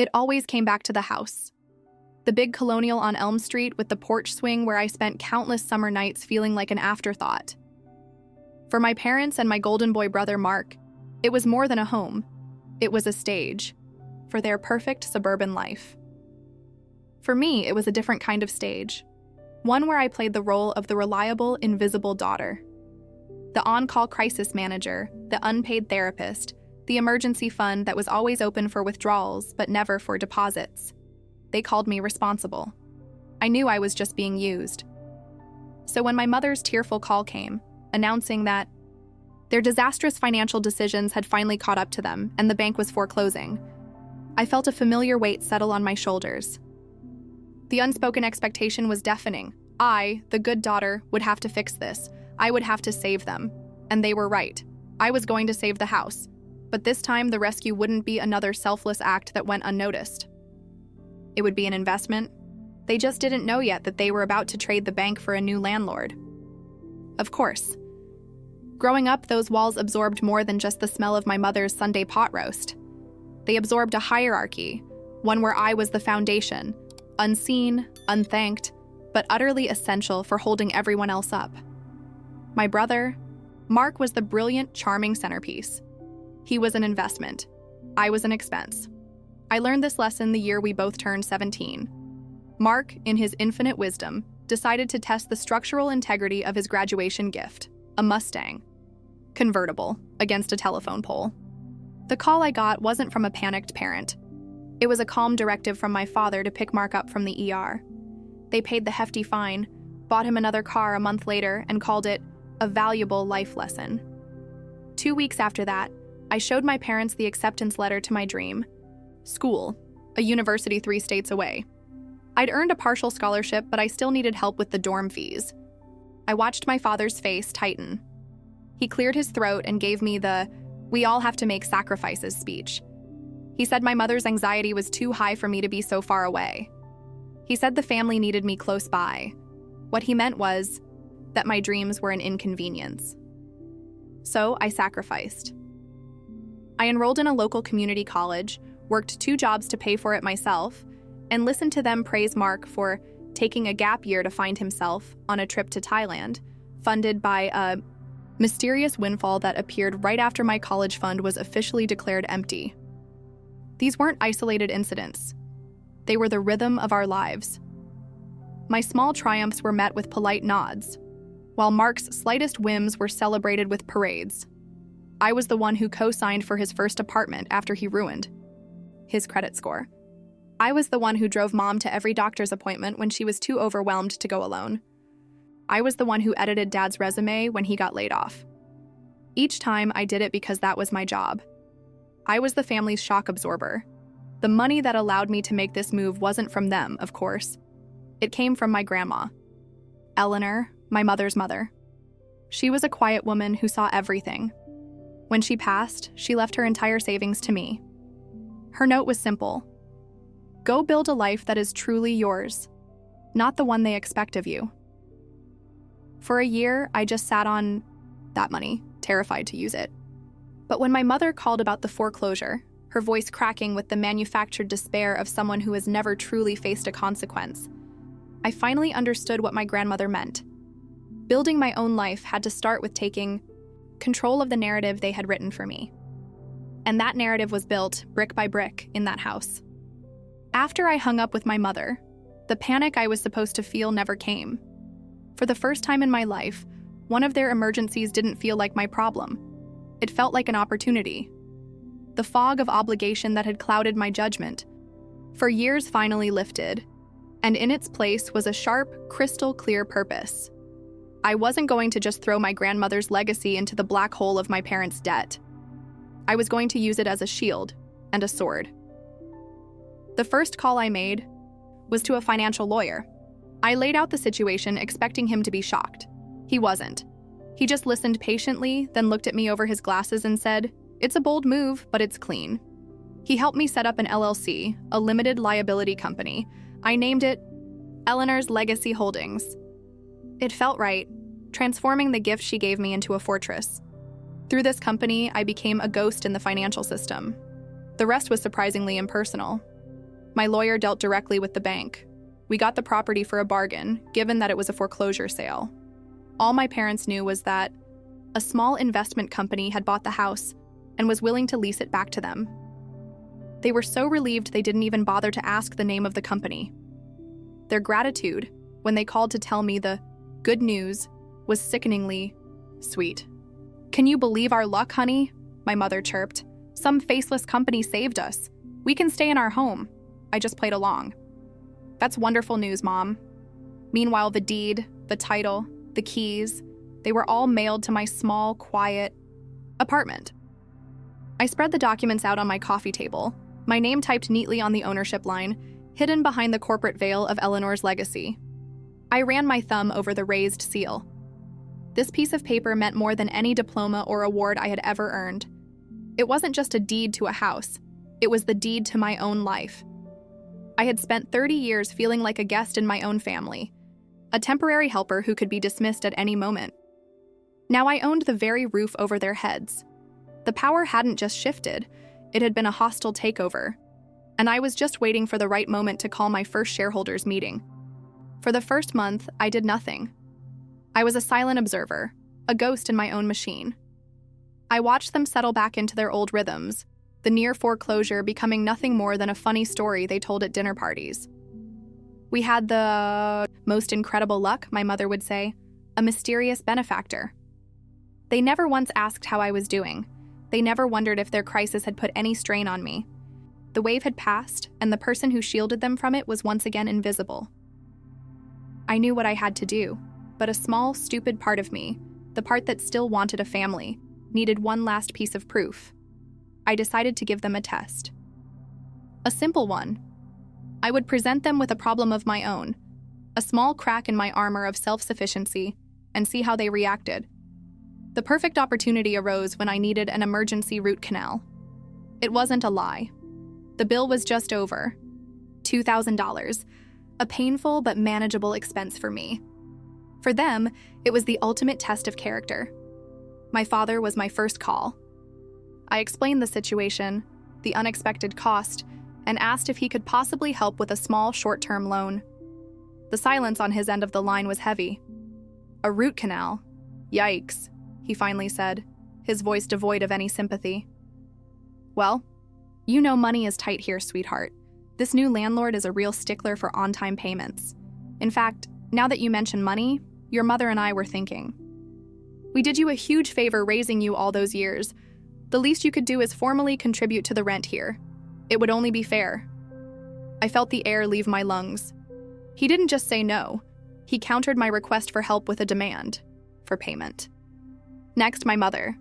It always came back to the house. The big colonial on Elm Street with the porch swing where I spent countless summer nights feeling like an afterthought. For my parents and my golden boy brother Mark, it was more than a home. It was a stage for their perfect suburban life. For me, it was a different kind of stage. One where I played the role of the reliable, invisible daughter. The on-call crisis manager, the unpaid therapist, the emergency fund that was always open for withdrawals but never for deposits. They called me responsible. I knew I was just being used. So when my mother's tearful call came, announcing that their disastrous financial decisions had finally caught up to them and the bank was foreclosing, I felt a familiar weight settle on my shoulders. The unspoken expectation was deafening. I, the good daughter, would have to fix this. I would have to save them. And they were right. I was going to save the house. But this time, the rescue wouldn't be another selfless act that went unnoticed. It would be an investment. They just didn't know yet that they were about to trade the bank for a new landlord. Of course. Growing up, those walls absorbed more than just the smell of my mother's Sunday pot roast. They absorbed a hierarchy, one where I was the foundation, unseen, unthanked, but utterly essential for holding everyone else up. My brother, Mark, was the brilliant, charming centerpiece. He was an investment. I was an expense. I learned this lesson the year we both turned 17. Mark, in his infinite wisdom, decided to test the structural integrity of his graduation gift, a Mustang convertible, against a telephone pole. The call I got wasn't from a panicked parent. It was a calm directive from my father to pick Mark up from the ER. They paid the hefty fine, bought him another car a month later, and called it a valuable life lesson. 2 weeks after that, I showed my parents the acceptance letter to my dream. School, a university 3 states away. I'd earned a partial scholarship, but I still needed help with the dorm fees. I watched my father's face tighten. He cleared his throat and gave me the "we all have to make sacrifices" speech. He said my mother's anxiety was too high for me to be so far away. He said the family needed me close by. What he meant was that my dreams were an inconvenience. So I sacrificed. I enrolled in a local community college, worked 2 jobs to pay for it myself, and listened to them praise Mark for taking a gap year to find himself on a trip to Thailand, funded by a mysterious windfall that appeared right after my college fund was officially declared empty. These weren't isolated incidents. They were the rhythm of our lives. My small triumphs were met with polite nods, while Mark's slightest whims were celebrated with parades. I was the one who co-signed for his first apartment after he ruined his credit score. I was the one who drove Mom to every doctor's appointment when she was too overwhelmed to go alone. I was the one who edited Dad's resume when he got laid off. Each time I did it because that was my job. I was the family's shock absorber. The money that allowed me to make this move wasn't from them, of course. It came from my grandma, Eleanor, my mother's mother. She was a quiet woman who saw everything. When she passed, she left her entire savings to me. Her note was simple. Go build a life that is truly yours, not the one they expect of you. For a year, I just sat on that money, terrified to use it. But when my mother called about the foreclosure, her voice cracking with the manufactured despair of someone who has never truly faced a consequence, I finally understood what my grandmother meant. Building my own life had to start with taking control of the narrative they had written for me. And that narrative was built, brick by brick, in that house. After I hung up with my mother, the panic I was supposed to feel never came. For the first time in my life, one of their emergencies didn't feel like my problem. It felt like an opportunity. The fog of obligation that had clouded my judgment for years finally lifted, and in its place was a sharp, crystal-clear purpose. I wasn't going to just throw my grandmother's legacy into the black hole of my parents' debt. I was going to use it as a shield and a sword. The first call I made was to a financial lawyer. I laid out the situation, expecting him to be shocked. He wasn't. He just listened patiently, then looked at me over his glasses and said, "It's a bold move, but it's clean." He helped me set up an LLC, a limited liability company. I named it Eleanor's Legacy Holdings. It felt right, transforming the gift she gave me into a fortress. Through this company, I became a ghost in the financial system. The rest was surprisingly impersonal. My lawyer dealt directly with the bank. We got the property for a bargain, given that it was a foreclosure sale. All my parents knew was that a small investment company had bought the house and was willing to lease it back to them. They were so relieved they didn't even bother to ask the name of the company. Their gratitude, when they called to tell me the good news, was sickeningly sweet. "Can you believe our luck, honey?" my mother chirped. "Some faceless company saved us. We can stay in our home." I just played along. "That's wonderful news, Mom." Meanwhile, the deed, the title, the keys, they were all mailed to my small, quiet apartment. I spread the documents out on my coffee table, my name typed neatly on the ownership line, hidden behind the corporate veil of Eleanor's legacy. I ran my thumb over the raised seal. This piece of paper meant more than any diploma or award I had ever earned. It wasn't just a deed to a house. It was the deed to my own life. I had spent 30 years feeling like a guest in my own family, a temporary helper who could be dismissed at any moment. Now I owned the very roof over their heads. The power hadn't just shifted, it had been a hostile takeover, and I was just waiting for the right moment to call my first shareholders meeting. For the first month, I did nothing. I was a silent observer, a ghost in my own machine. I watched them settle back into their old rhythms, the near foreclosure becoming nothing more than a funny story they told at dinner parties. "We had the most incredible luck," my mother would say, "a mysterious benefactor." They never once asked how I was doing. They never wondered if their crisis had put any strain on me. The wave had passed, and the person who shielded them from it was once again invisible. I knew what I had to do, but a small, stupid part of me, the part that still wanted a family, needed one last piece of proof. I decided to give them a test. A simple one. I would present them with a problem of my own, a small crack in my armor of self-sufficiency, and see how they reacted. The perfect opportunity arose when I needed an emergency root canal. It wasn't a lie. The bill was just over $2,000, a painful but manageable expense for me. For them, it was the ultimate test of character. My father was my first call. I explained the situation, the unexpected cost, and asked if he could possibly help with a small short-term loan. The silence on his end of the line was heavy. "A root canal? Yikes," he finally said, his voice devoid of any sympathy. "Well, you know money is tight here, sweetheart. This new landlord is a real stickler for on-time payments. In fact, now that you mention money, your mother and I were thinking. We did you a huge favor raising you all those years. The least you could do is formally contribute to the rent here. It would only be fair." I felt the air leave my lungs. He didn't just say no. He countered my request for help with a demand for payment. Next, my mother.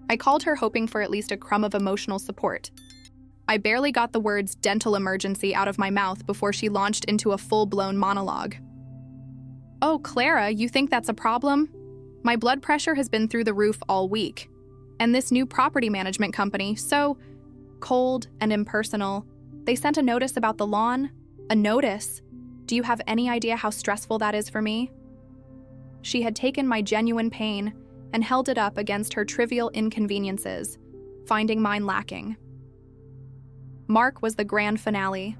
I called her hoping for at least a crumb of emotional support. I barely got the words "dental emergency" out of my mouth before she launched into a full-blown monologue. "Oh, Clara, you think that's a problem? My blood pressure has been through the roof all week. And this new property management company, so cold and impersonal, they sent a notice about the lawn? A notice? Do you have any idea how stressful that is for me?" She had taken my genuine pain and held it up against her trivial inconveniences, finding mine lacking. Mark was the grand finale.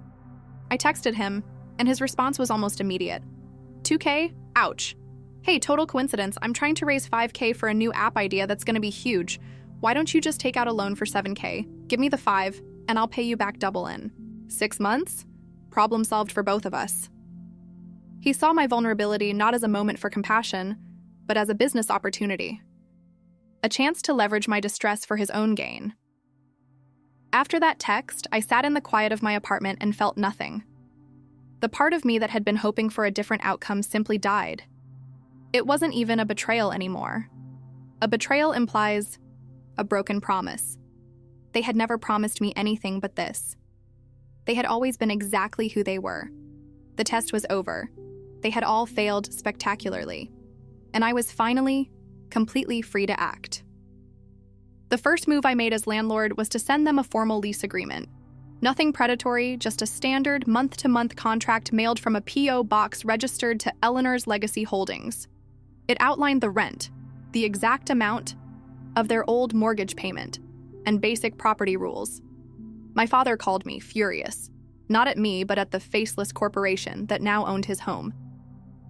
I texted him, and his response was almost immediate. "2K? Ouch. Hey, total coincidence, I'm trying to raise 5K for a new app idea that's going to be huge. Why don't you just take out a loan for 7K? Give me the 5, and I'll pay you back double in 6 months? Problem solved for both of us." He saw my vulnerability not as a moment for compassion, but as a business opportunity. A chance to leverage my distress for his own gain. After that text, I sat in the quiet of my apartment and felt nothing. The part of me that had been hoping for a different outcome simply died. It wasn't even a betrayal anymore. A betrayal implies a broken promise. They had never promised me anything but this. They had always been exactly who they were. The test was over. They had all failed spectacularly. And I was finally, completely free to act. The first move I made as landlord was to send them a formal lease agreement. Nothing predatory, just a standard month-to-month contract mailed from a P.O. box registered to Eleanor's Legacy Holdings. It outlined the rent, the exact amount of their old mortgage payment, and basic property rules. My father called me, furious. Not at me, but at the faceless corporation that now owned his home.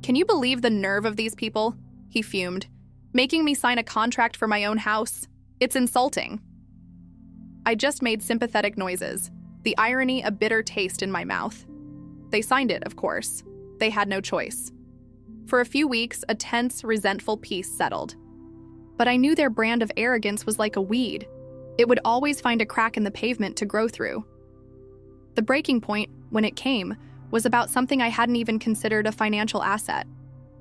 "Can you believe the nerve of these people?" he fumed. "Making me sign a contract for my own house? It's insulting." I just made sympathetic noises, the irony a bitter taste in my mouth. They signed it, of course. They had no choice. For a few weeks, a tense, resentful peace settled. But I knew their brand of arrogance was like a weed. It would always find a crack in the pavement to grow through. The breaking point, when it came, was about something I hadn't even considered a financial asset: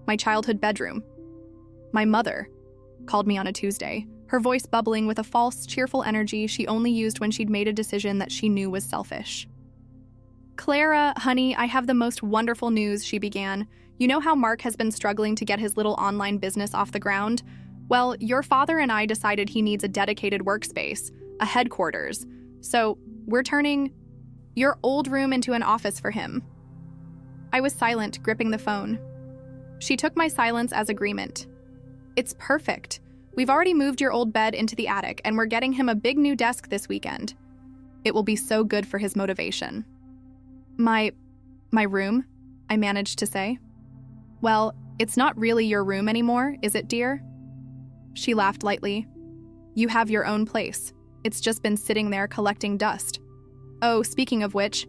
my childhood bedroom. My mother called me on a Tuesday, her voice bubbling with a false, cheerful energy she only used when she'd made a decision that she knew was selfish. "Clara, honey, I have the most wonderful news," she began. "You know how Mark has been struggling to get his little online business off the ground? Well, your father and I decided he needs a dedicated workspace, a headquarters. So we're turning your old room into an office for him." I was silent, gripping the phone. She took my silence as agreement. "It's perfect. We've already moved your old bed into the attic, and we're getting him a big new desk this weekend. It will be so good for his motivation." My room?" I managed to say. "Well, it's not really your room anymore, is it, dear?" She laughed lightly. "You have your own place. It's just been sitting there collecting dust. Oh, speaking of which,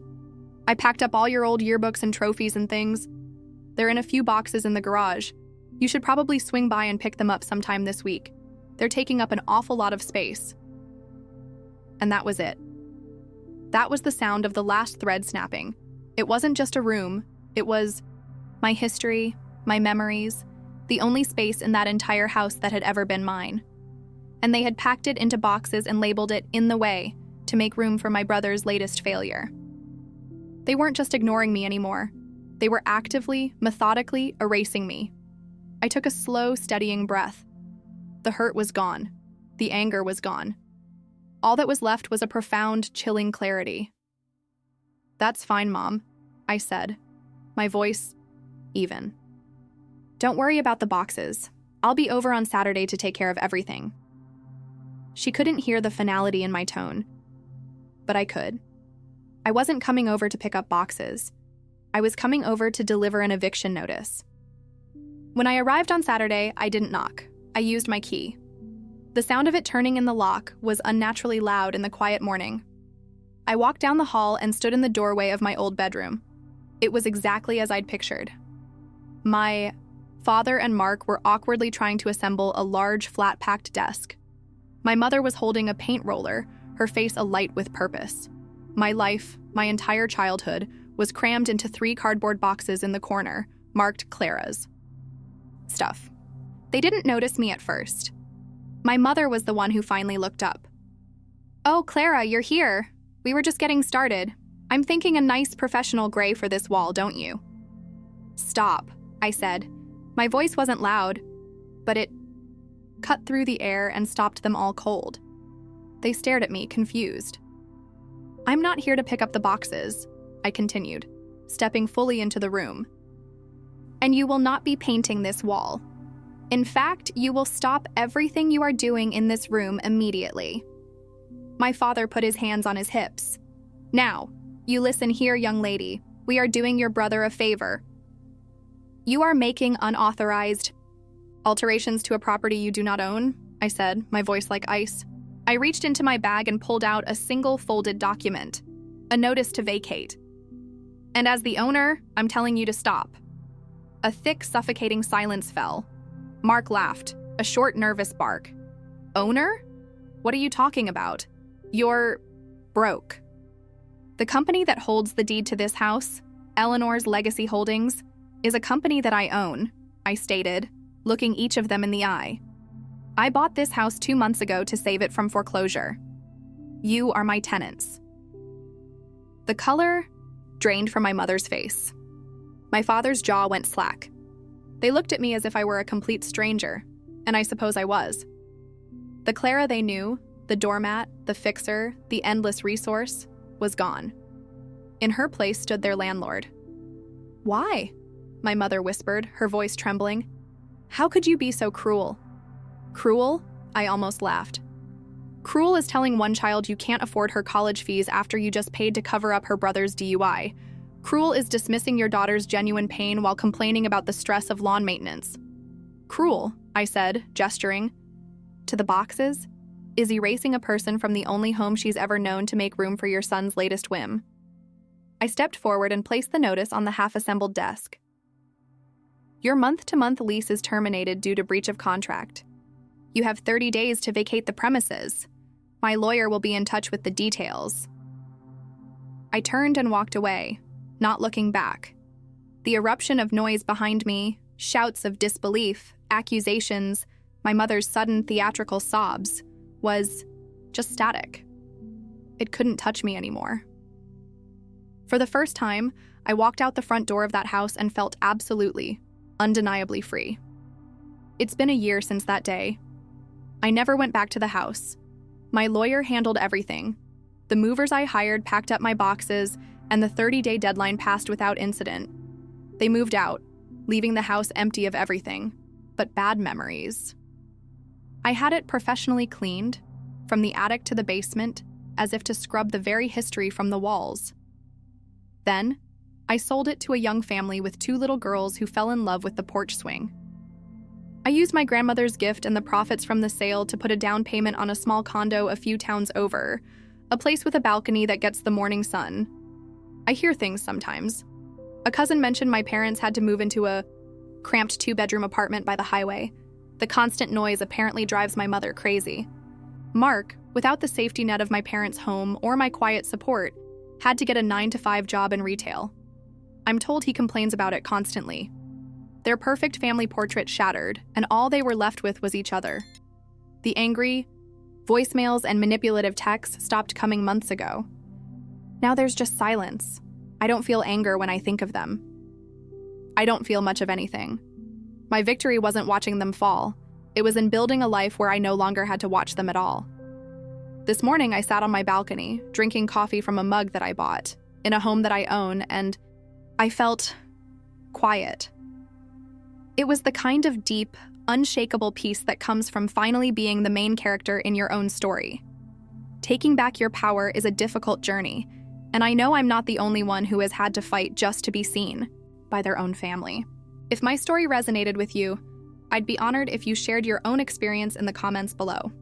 I packed up all your old yearbooks and trophies and things. They're in a few boxes in the garage. You should probably swing by and pick them up sometime this week. They're taking up an awful lot of space." And that was it. That was the sound of the last thread snapping. It wasn't just a room. It was my history, my memories, the only space in that entire house that had ever been mine. And they had packed it into boxes and labeled it "in the way" to make room for my brother's latest failure. They weren't just ignoring me anymore. They were actively, methodically erasing me. I took a slow, steadying breath. The hurt was gone. The anger was gone. All that was left was a profound, chilling clarity. "That's fine, Mom," I said, my voice even. "Don't worry about the boxes. I'll be over on Saturday to take care of everything." She couldn't hear the finality in my tone, but I could. I wasn't coming over to pick up boxes. I was coming over to deliver an eviction notice. When I arrived on Saturday, I didn't knock. I used my key. The sound of it turning in the lock was unnaturally loud in the quiet morning. I walked down the hall and stood in the doorway of my old bedroom. It was exactly as I'd pictured. My father and Mark were awkwardly trying to assemble a large, flat-packed desk. My mother was holding a paint roller, her face alight with purpose. My life, my entire childhood, was crammed into 3 cardboard boxes in the corner, marked Clara's stuff. They didn't notice me at first. My mother was the one who finally looked up. "Oh, Clara, you're here. We were just getting started. I'm thinking a nice professional gray for this wall, don't you?" "Stop," I said. My voice wasn't loud, but it cut through the air and stopped them all cold. They stared at me, confused. "I'm not here to pick up the boxes," I continued, stepping fully into the room. "And you will not be painting this wall. In fact, you will stop everything you are doing in this room immediately." My father put his hands on his hips. "Now, you listen here, young lady. We are doing your brother a favor. You are making unauthorized alterations to a property you do not own," I said, my voice like ice. I reached into my bag and pulled out a single folded document, a notice to vacate. "And as the owner, I'm telling you to stop." A thick, suffocating silence fell. Mark laughed, a short, nervous bark. "Owner? What are you talking about? You're broke." "The company that holds the deed to this house, Eleanor's Legacy Holdings, is a company that I own," I stated, looking each of them in the eye. "I bought this house 2 months ago to save it from foreclosure. You are my tenants." The color drained from my mother's face. My father's jaw went slack. They looked at me as if I were a complete stranger, and I suppose I was. The Clara they knew, the doormat, the fixer, the endless resource, was gone. In her place stood their landlord. "Why?" my mother whispered, her voice trembling. "How could you be so cruel?" "Cruel?" I almost laughed. Cruel is telling one child you can't afford her college fees after you just paid to cover up her brother's DUI. Cruel is dismissing your daughter's genuine pain while complaining about the stress of lawn maintenance. Cruel, I said, gesturing to the boxes, is erasing a person from the only home she's ever known to make room for your son's latest whim. I stepped forward and placed the notice on the half-assembled desk. Your month-to-month lease is terminated due to breach of contract. You have 30 days to vacate the premises. My lawyer will be in touch with the details. I turned and walked away, not looking back. The eruption of noise behind me, shouts of disbelief, accusations, my mother's sudden theatrical sobs, was just static. It couldn't touch me anymore. For the first time, I walked out the front door of that house and felt absolutely, undeniably free. It's been a year since that day. I never went back to the house. My lawyer handled everything. The movers I hired packed up my boxes, and the 30-day deadline passed without incident. They moved out, leaving the house empty of everything, but bad memories. I had it professionally cleaned, from the attic to the basement, as if to scrub the very history from the walls. Then, I sold it to a young family with 2 little girls who fell in love with the porch swing. I used my grandmother's gift and the profits from the sale to put a down payment on a small condo a few towns over, a place with a balcony that gets the morning sun. I hear things sometimes. A cousin mentioned my parents had to move into a cramped 2-bedroom apartment by the highway. The constant noise apparently drives my mother crazy. Mark, without the safety net of my parents' home or my quiet support, had to get a 9-to-5 job in retail. I'm told he complains about it constantly. Their perfect family portrait shattered, and all they were left with was each other. The angry voicemails and manipulative texts stopped coming months ago. Now there's just silence. I don't feel anger when I think of them. I don't feel much of anything. My victory wasn't watching them fall. It was in building a life where I no longer had to watch them at all. This morning, I sat on my balcony, drinking coffee from a mug that I bought, in a home that I own, and I felt quiet. It was the kind of deep, unshakable peace that comes from finally being the main character in your own story. Taking back your power is a difficult journey, and I know I'm not the only one who has had to fight just to be seen by their own family. If my story resonated with you, I'd be honored if you shared your own experience in the comments below.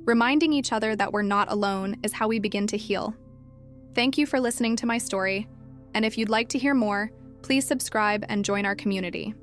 Reminding each other that we're not alone is how we begin to heal. Thank you for listening to my story, and if you'd like to hear more, please subscribe and join our community.